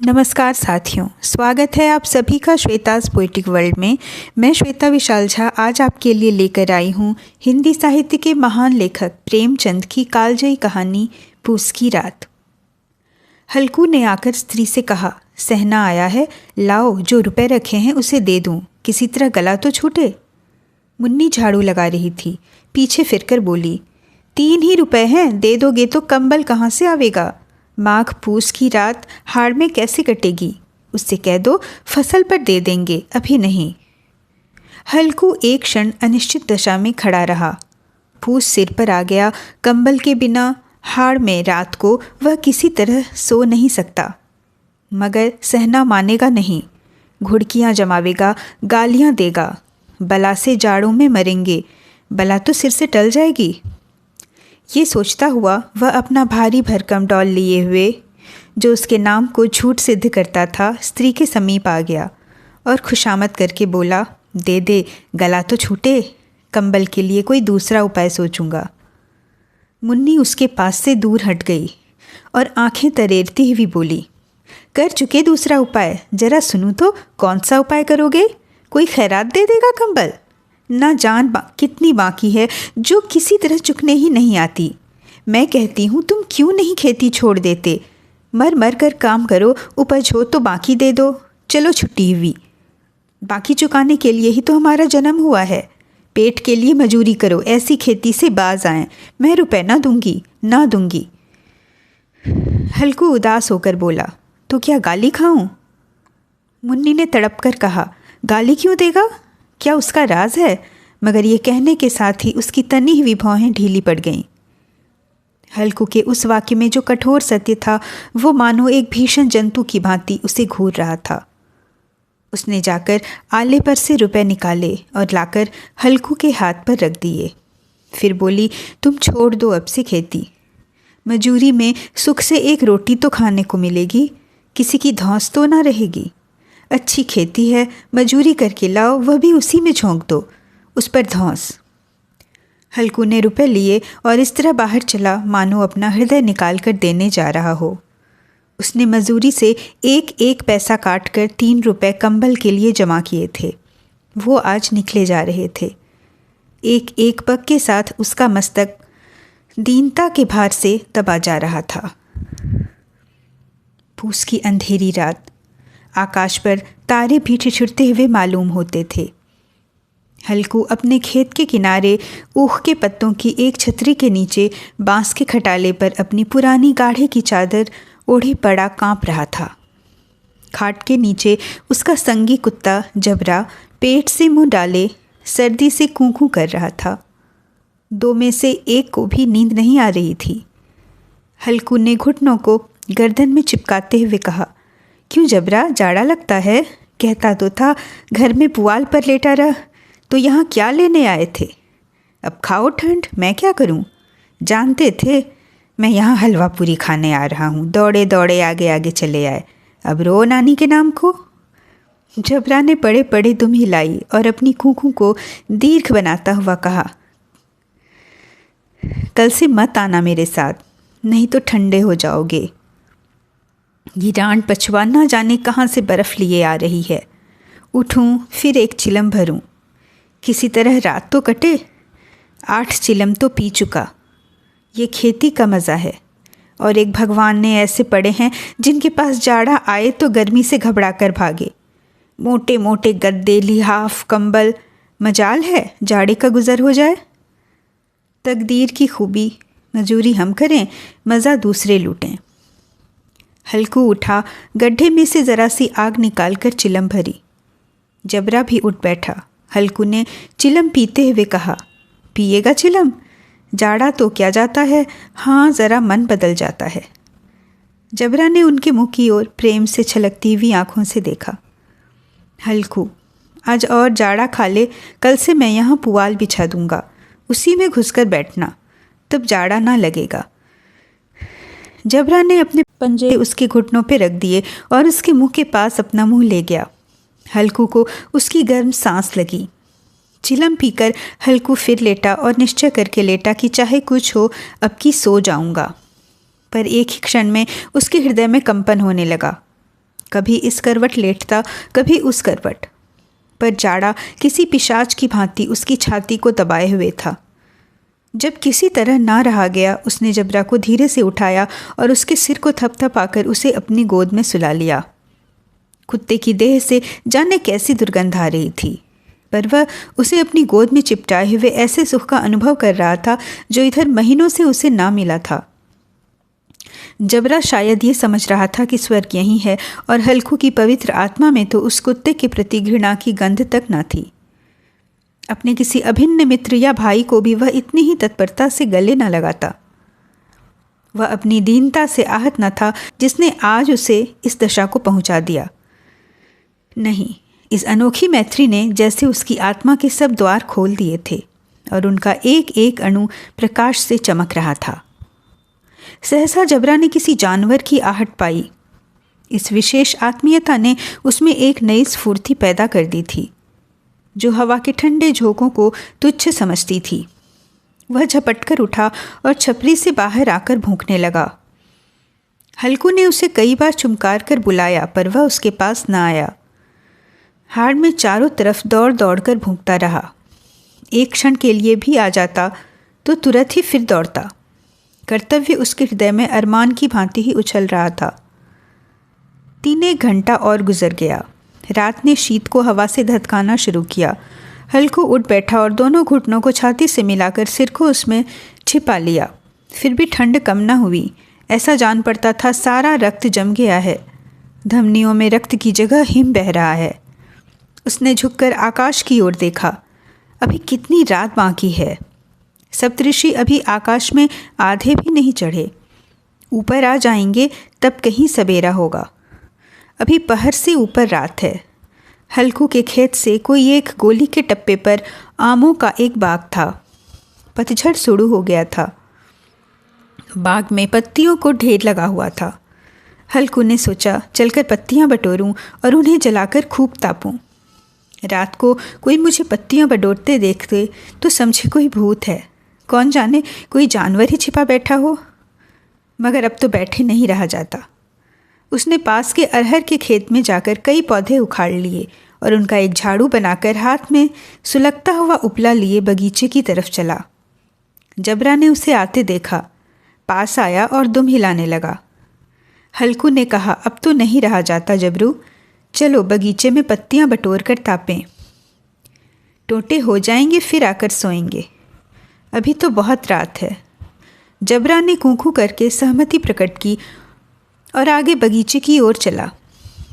नमस्कार साथियों, स्वागत है आप सभी का श्वेता's पोएटिक वर्ल्ड में। मैं श्वेता विशाल झा आज आपके लिए लेकर आई हूँ हिंदी साहित्य के महान लेखक प्रेमचंद की कालजयी कहानी पूस की रात। हल्कू ने आकर स्त्री से कहा, सहना आया है, लाओ जो रुपए रखे हैं उसे दे दूँ, किसी तरह गला तो छूटे। मुन्नी झाड़ू लगा रही थी, पीछे फिरकर बोली, 3 ही रुपए हैं, दे दोगे तो कंबल कहाँ से आवेगा। माघ पूस की रात हाड़ में कैसे कटेगी, उससे कह दो फसल पर दे देंगे, अभी नहीं। हल्कू एक क्षण अनिश्चित दशा में खड़ा रहा। पूस सिर पर आ गया, कंबल के बिना हाड़ में रात को वह किसी तरह सो नहीं सकता। मगर सहना मानेगा नहीं, घुड़कियाँ जमावेगा, गालियाँ देगा, बला से जाड़ों में मरेंगे, बला तो सिर से टल जाएगी। ये सोचता हुआ वह अपना भारी भरकम डॉल लिए हुए, जो उसके नाम को झूठ सिद्ध करता था, स्त्री के समीप आ गया और खुशामद करके बोला, दे दे, गला तो छूटे, कंबल के लिए कोई दूसरा उपाय सोचूंगा। मुन्नी उसके पास से दूर हट गई और आंखें तरेरती हुई बोली, कर चुके दूसरा उपाय, जरा सुनूं तो कौन सा उपाय करोगे। कोई खैरात दे देगा कंबल, ना जान कितनी बाकी है जो किसी तरह चुकने ही नहीं आती। मैं कहती हूँ तुम क्यों नहीं खेती छोड़ देते, मर मर कर काम करो, उपज हो तो बाकी दे दो। चलो छुट्टी हुई, बाकी चुकाने के लिए ही तो हमारा जन्म हुआ है। पेट के लिए मजूरी करो, ऐसी खेती से बाज आएं। मैं रुपए ना दूंगी। हल्कू उदास होकर बोला, तो क्या गाली खाऊं। मुन्नी ने तड़प कर कहा, गाली क्यों देगा, क्या उसका राज है। मगर ये कहने के साथ ही उसकी तनी हुई भौहें ढीली पड़ गईं। हल्कू के उस वाक्य में जो कठोर सत्य था, वो मानो एक भीषण जंतु की भांति उसे घूर रहा था। उसने जाकर आले पर से रुपए निकाले और लाकर हल्कू के हाथ पर रख दिए। फिर बोली, तुम छोड़ दो अब से खेती, मजूरी में सुख से एक रोटी तो खाने को मिलेगी, किसी की धौंस तो ना रहेगी। अच्छी खेती है, मजूरी करके लाओ, वह भी उसी में झोंक दो, उस पर धौंस। हल्कू ने रुपए लिए और इस तरह बाहर चला मानो अपना हृदय निकाल कर देने जा रहा हो। उसने मजूरी से एक एक पैसा काट कर 3 रुपए कंबल के लिए जमा किए थे। वो आज निकले जा रहे थे। एक एक पग के साथ उसका मस्तक दीनता के भार से दबा जा रहा था। पूस की अंधेरी रात, आकाश पर तारे भी ठिठुरते हुए मालूम होते थे। हल्कू अपने खेत के किनारे ऊख के पत्तों की एक छतरी के नीचे बांस के खटाले पर अपनी पुरानी गाढ़े की चादर ओढ़े पड़ा कांप रहा था। खाट के नीचे उसका संगी कुत्ता जबरा पेट से मुंह डाले सर्दी से कूं-कूं कर रहा था। 2 में से एक को भी नींद नहीं आ रही थी। हल्कू ने घुटनों को गर्दन में चिपकाते हुए कहा, क्यों जबरा, जाड़ा लगता है। कहता तो था घर में पुआल पर लेटा रह, तो यहाँ क्या लेने आए थे। अब खाओ ठंड, मैं क्या करूँ। जानते थे मैं यहाँ हलवा पूरी खाने आ रहा हूँ, दौड़े दौड़े आगे आगे चले आए, अब रो नानी के नाम को। जबरा ने पड़े पड़े दुम हिलाई और अपनी कूकू को दीर्घ बनाता हुआ कहा, कल से मत आना मेरे साथ, नहीं तो ठंडे हो जाओगे। ये डांड पछुआ ना जाने कहाँ से बर्फ़ लिए आ रही है। उठूं फिर एक चिलम भरूं, किसी तरह रात तो कटे। 8 चिलम तो पी चुका। ये खेती का मज़ा है। और एक भगवान ने ऐसे पड़े हैं जिनके पास जाड़ा आए तो गर्मी से घबरा कर भागे। मोटे मोटे गद्दे, लिहाफ, कंबल, मजाल है जाड़े का गुज़र हो जाए। तकदीर की खूबी, मजूरी हम करें, मज़ा दूसरे लूटें। हल्कू उठा, गड्ढे में से ज़रा सी आग निकाल कर चिलम भरी। जबरा भी उठ बैठा। हल्कू ने चिलम पीते हुए कहा, पिएगा चिलम, जाड़ा तो क्या जाता है, हाँ ज़रा मन बदल जाता है। जबरा ने उनके मुँह की ओर प्रेम से छलकती हुई आँखों से देखा। हल्कू, आज और जाड़ा खा ले, कल से मैं यहाँ पुआल बिछा दूँगा, उसी में घुसकर बैठना, तब जाड़ा ना लगेगा। जबरा ने अपने पंजे उसके घुटनों पे रख दिए और उसके मुंह के पास अपना मुंह ले गया। हल्कू को उसकी गर्म सांस लगी। चिलम पीकर हल्कू फिर लेटा और निश्चय करके लेटा कि चाहे कुछ हो अब की सो जाऊंगा। पर एक ही क्षण में उसके हृदय में कंपन होने लगा। कभी इस करवट लेटता, कभी उस करवट, पर जाड़ा किसी पिशाच की भांति उसकी छाती को दबाए हुए था। जब किसी तरह ना रहा गया, उसने जबरा को धीरे से उठाया और उसके सिर को थपथपाकर उसे अपनी गोद में सुला लिया। कुत्ते की देह से जाने कैसी दुर्गंध आ रही थी, पर वह उसे अपनी गोद में चिपटाए हुए ऐसे सुख का अनुभव कर रहा था जो इधर महीनों से उसे ना मिला था। जबरा शायद ये समझ रहा था कि स्वर्ग यही है, और हल्कू की पवित्र आत्मा में तो उस कुत्ते के प्रति घृणा की गंध तक न थी। अपने किसी अभिन्न मित्र या भाई को भी वह इतनी ही तत्परता से गले न लगाता। वह अपनी दीनता से आहत न था जिसने आज उसे इस दशा को पहुंचा दिया। नहीं, इस अनोखी मैत्री ने जैसे उसकी आत्मा के सब द्वार खोल दिए थे और उनका एक एक अणु प्रकाश से चमक रहा था। सहसा जबरा ने किसी जानवर की आहट पाई। इस विशेष आत्मीयता ने उसमें एक नई स्फूर्ति पैदा कर दी थी जो हवा के ठंडे झोंकों को तुच्छ समझती थी। वह झपटकर उठा और छपरी से बाहर आकर भूंकने लगा। हल्कू ने उसे कई बार चुमकार कर बुलाया, पर वह उसके पास न आया। हाड़ में चारों तरफ दौड़ दौड़ कर भूंकता रहा। एक क्षण के लिए भी आ जाता तो तुरंत ही फिर दौड़ता। कर्तव्य उसके हृदय में अरमान की भांति ही उछल रहा था। 3 घंटा और गुजर गया। रात ने शीत को हवा से धधकाना शुरू किया। हल्कू उठ बैठा और दोनों घुटनों को छाती से मिलाकर सिर को उसमें छिपा लिया। फिर भी ठंड कम न हुई। ऐसा जान पड़ता था सारा रक्त जम गया है। धमनियों में रक्त की जगह हिम बह रहा है। उसने झुककर आकाश की ओर देखा। अभी कितनी रात बाकी है। सप्तऋषि अभी आकाश में आधे भी नहीं चढ़े। ऊपर आ जाएंगे तब कहीं सवेरा होगा। अभी पहर से ऊपर रात है। हल्कू के खेत से कोई एक गोली के टप्पे पर आमों का एक बाग था। पतझड़ शुरू हो गया था। बाग में पत्तियों को ढेर लगा हुआ था। हल्कू ने सोचा चलकर पत्तियां बटोरूं और उन्हें जलाकर खूब तापूं। रात को कोई मुझे पत्तियां बटोरते देखते तो समझे कोई भूत है। कौन जाने कोई जानवर ही छिपा बैठा हो। मगर अब तो बैठे नहीं रहा जाता। उसने पास के अरहर के खेत में जाकर कई पौधे उखाड़ लिए और उनका एक झाड़ू बनाकर हाथ में सुलगता हुआ उपला लिए बगीचे की तरफ चला। जबरा ने उसे आते देखा, पास आया और दुम हिलाने लगा। हल्कू ने कहा, अब तो नहीं रहा जाता जबरू, चलो बगीचे में पत्तियां बटोर कर तापें। टोटे हो जाएंगे फिर आकर सोएंगे। अभी तो बहुत रात है। जबरा ने कूकू करके सहमति प्रकट की और आगे बगीचे की ओर चला।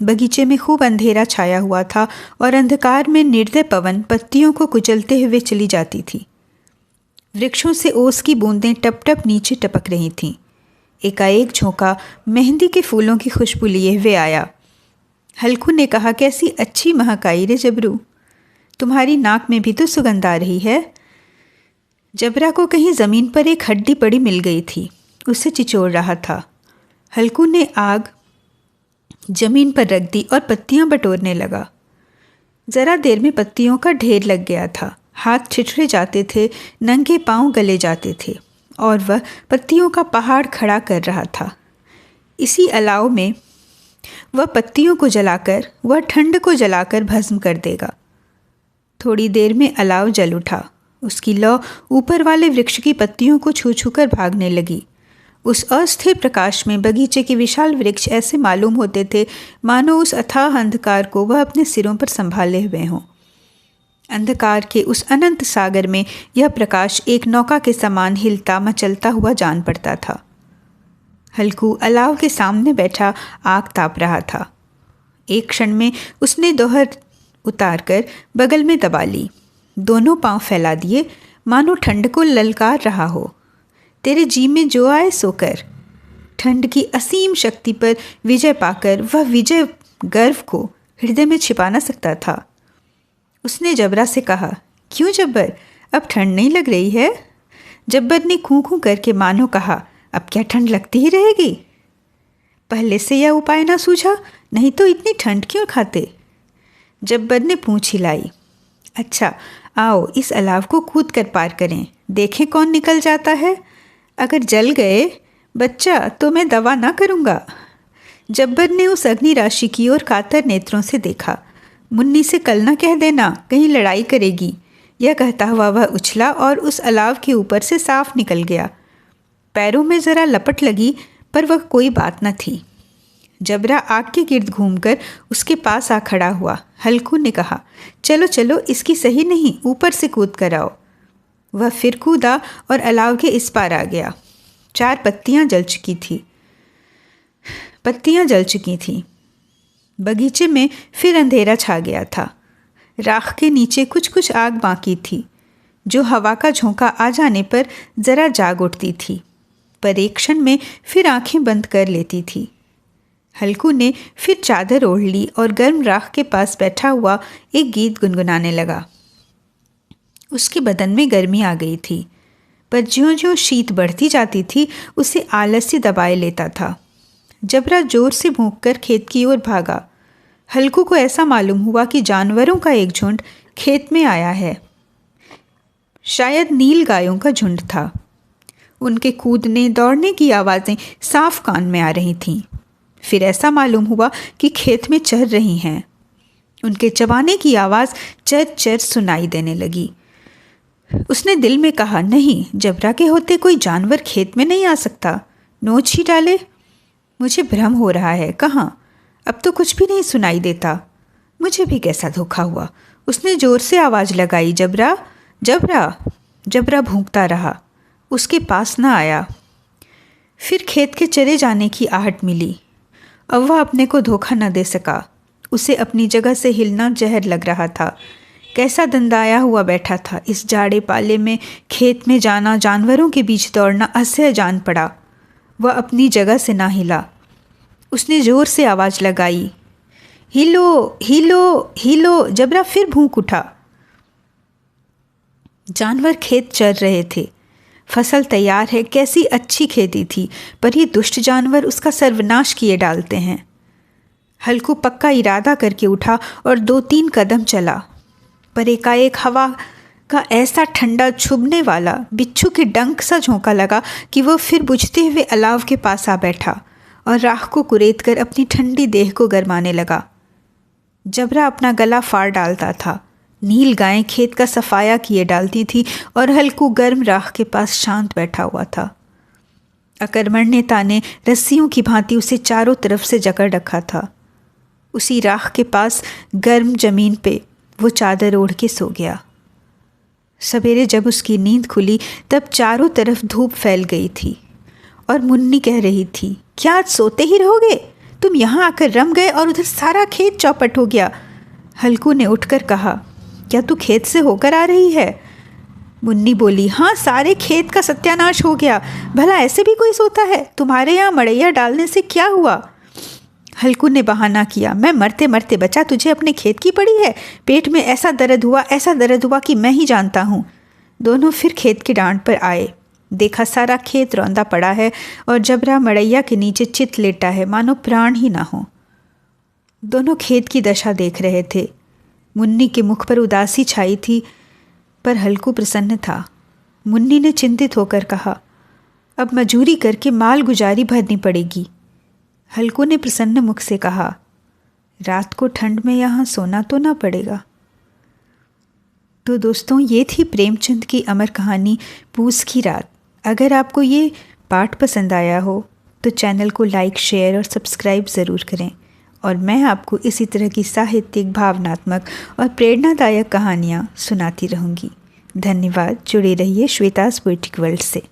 बगीचे में खूब अंधेरा छाया हुआ था और अंधकार में निर्दय पवन पत्तियों को कुचलते हुए चली जाती थी। वृक्षों से ओस की बूंदें टप टप नीचे टपक रही थीं। एकाएक झोंका मेहंदी के फूलों की खुशबू लिए हुए आया। हल्कू ने कहा, कैसी अच्छी महक आई रे जबरू, तुम्हारी नाक में भी तो सुगंध आ रही है। जबरा को कहीं ज़मीन पर एक हड्डी पड़ी मिल गई थी। उसे चिचोड़ रहा था। हल्कू ने आग जमीन पर रख दी और पत्तियां बटोरने लगा। ज़रा देर में पत्तियों का ढेर लग गया था। हाथ छिछड़े जाते थे, नंगे पांव गले जाते थे और वह पत्तियों का पहाड़ खड़ा कर रहा था। इसी अलाव में वह पत्तियों को जलाकर, वह ठंड को जलाकर भस्म कर देगा। थोड़ी देर में अलाव जल उठा। उसकी लौ ऊपर वाले वृक्ष की पत्तियों को छू छू कर भागने लगी। उस अस्थिर प्रकाश में बगीचे के विशाल वृक्ष ऐसे मालूम होते थे मानो उस अथाह अंधकार को वह अपने सिरों पर संभाले हुए हों। अंधकार के उस अनंत सागर में यह प्रकाश एक नौका के समान हिलता मचलता हुआ जान पड़ता था। हल्कू अलाव के सामने बैठा आग ताप रहा था। एक क्षण में उसने दोहर उतारकर बगल में दबा ली। दोनों पांव फैला दिए मानो ठंड को ललकार रहा हो। तेरे जी में जो आए सो कर। ठंड की असीम शक्ति पर विजय पाकर वह विजय गर्व को हृदय में छिपा न सकता था। उसने जबरा से कहा, क्यों जब्बर, अब ठंड नहीं लग रही है? जब्बर ने खूं खूं करके मानो कहा, अब क्या ठंड लगती ही रहेगी? पहले से यह उपाय ना सूझा, नहीं तो इतनी ठंड क्यों खाते? जब्बर ने पूंछ हिलाई। अच्छा आओ इस अलाव को कूद कर पार करें, देखें कौन निकल जाता है। अगर जल गए बच्चा तो मैं दवा ना करूँगा। जब्बर ने उस अग्नि राशि की ओर कातर नेत्रों से देखा। मुन्नी से कल ना कह देना, कहीं लड़ाई करेगी। यह कहता हुआ वह उछला और उस अलाव के ऊपर से साफ निकल गया। पैरों में जरा लपट लगी, पर वह कोई बात न थी। जबरा आग के गिर्द घूमकर उसके पास आ खड़ा हुआ। हल्कू ने कहा, चलो चलो, इसकी सही नहीं, ऊपर से कूद कर आओ। वह फिर कूदा और अलाव के इस पार आ गया। 4 पत्तियां जल चुकी थीं। बगीचे में फिर अंधेरा छा गया था। राख के नीचे कुछ कुछ आग बाकी थी, जो हवा का झोंका आ जाने पर जरा जाग उठती थी, पर एक क्षण में फिर आंखें बंद कर लेती थी। हल्कू ने फिर चादर ओढ़ ली और गर्म राख के पास बैठा हुआ एक गीत गुनगुनाने लगा। उसके बदन में गर्मी आ गई थी, पर ज्यों-ज्यों शीत बढ़ती जाती थी उसे आलस्य दबाए लेता था। जबरा जोर से भौंककर खेत की ओर भागा। हल्कू को ऐसा मालूम हुआ कि जानवरों का एक झुंड खेत में आया है। शायद नील गायों का झुंड था। उनके कूदने दौड़ने की आवाज़ें साफ कान में आ रही थीं। फिर ऐसा मालूम हुआ कि खेत में चर रही हैं। उनके चबाने की आवाज़ चर चर सुनाई देने लगी। उसने दिल में कहा, नहीं, जबरा के होते कोई जानवर खेत में नहीं आ सकता। नोच ही डाले। मुझे भ्रम हो रहा है। कहाँ? अब तो कुछ भी नहीं सुनाई देता। मुझे भी कैसा धोखा हुआ। उसने जोर से आवाज़ लगाई, जबरा, जबरा। जबरा भूंकता रहा, उसके पास न आया। फिर खेत के चरे जाने की आहट मिली। अब वह अपने को धोखा न दे सका। उसे अपनी जगह से हिलना जहर लग रहा था। कैसा दंदाया हुआ बैठा था। इस जाड़े पाले में खेत में जाना, जानवरों के बीच दौड़ना असह्य जान पड़ा। वह अपनी जगह से ना हिला। उसने जोर से आवाज़ लगाई, हिलो हिलो हिलो। जबरा फिर भूंक उठा। जानवर खेत चर रहे थे। फसल तैयार है, कैसी अच्छी खेती थी, पर ये दुष्ट जानवर उसका सर्वनाश किए डालते हैं। हल्कू पक्का इरादा करके उठा और 2-3 कदम चला, पर एकाएक हवा का ऐसा ठंडा छुभने वाला बिच्छू के डंक सा झोंका लगा कि वह फिर बुझते हुए अलाव के पास आ बैठा और राख को कुरेद कर अपनी ठंडी देह को गरमाने लगा। जबरा अपना गला फाड़ डालता था। नील गायें खेत का सफाया किए डालती थी और हल्कू गर्म राख के पास शांत बैठा हुआ था। अकर्मण्य ताने रस्सियों की भांति उसे चारों तरफ से जकड़ रखा था। उसी राख के पास गर्म जमीन पे वो चादर ओढ़ के सो गया। सवेरे जब उसकी नींद खुली तब चारों तरफ धूप फैल गई थी और मुन्नी कह रही थी, क्या आज सोते ही रहोगे? तुम यहाँ आकर रम गए और उधर सारा खेत चौपट हो गया। हल्कू ने उठकर कहा, क्या तू खेत से होकर आ रही है? मुन्नी बोली, हाँ, सारे खेत का सत्यानाश हो गया। भला ऐसे भी कोई सोता है? तुम्हारे यहाँ मड़ैया डालने से क्या हुआ? हल्कू ने बहाना किया, मैं मरते मरते बचा, तुझे अपने खेत की पड़ी है। पेट में ऐसा दर्द हुआ कि मैं ही जानता हूँ। दोनों फिर खेत की डांड पर आए। देखा सारा खेत रौंदा पड़ा है और जबरा मड़ैया के नीचे चित लेटा है, मानो प्राण ही ना हो। दोनों खेत की दशा देख रहे थे। मुन्नी के मुख पर उदासी छाई थी, पर हल्कू प्रसन्न था। मुन्नी ने चिंतित होकर कहा, अब मजूरी करके माल गुजारी भरनी पड़ेगी। हल्कू ने प्रसन्न मुख से कहा, रात को ठंड में यहाँ सोना तो ना पड़ेगा। तो दोस्तों, ये थी प्रेमचंद की अमर कहानी पूस की रात। अगर आपको ये पाठ पसंद आया हो तो चैनल को लाइक, शेयर और सब्सक्राइब ज़रूर करें और मैं आपको इसी तरह की साहित्यिक, भावनात्मक और प्रेरणादायक कहानियाँ सुनाती रहूँगी। धन्यवाद। जुड़े रहिए श्वेता's पोएटिक वर्ल्ड से।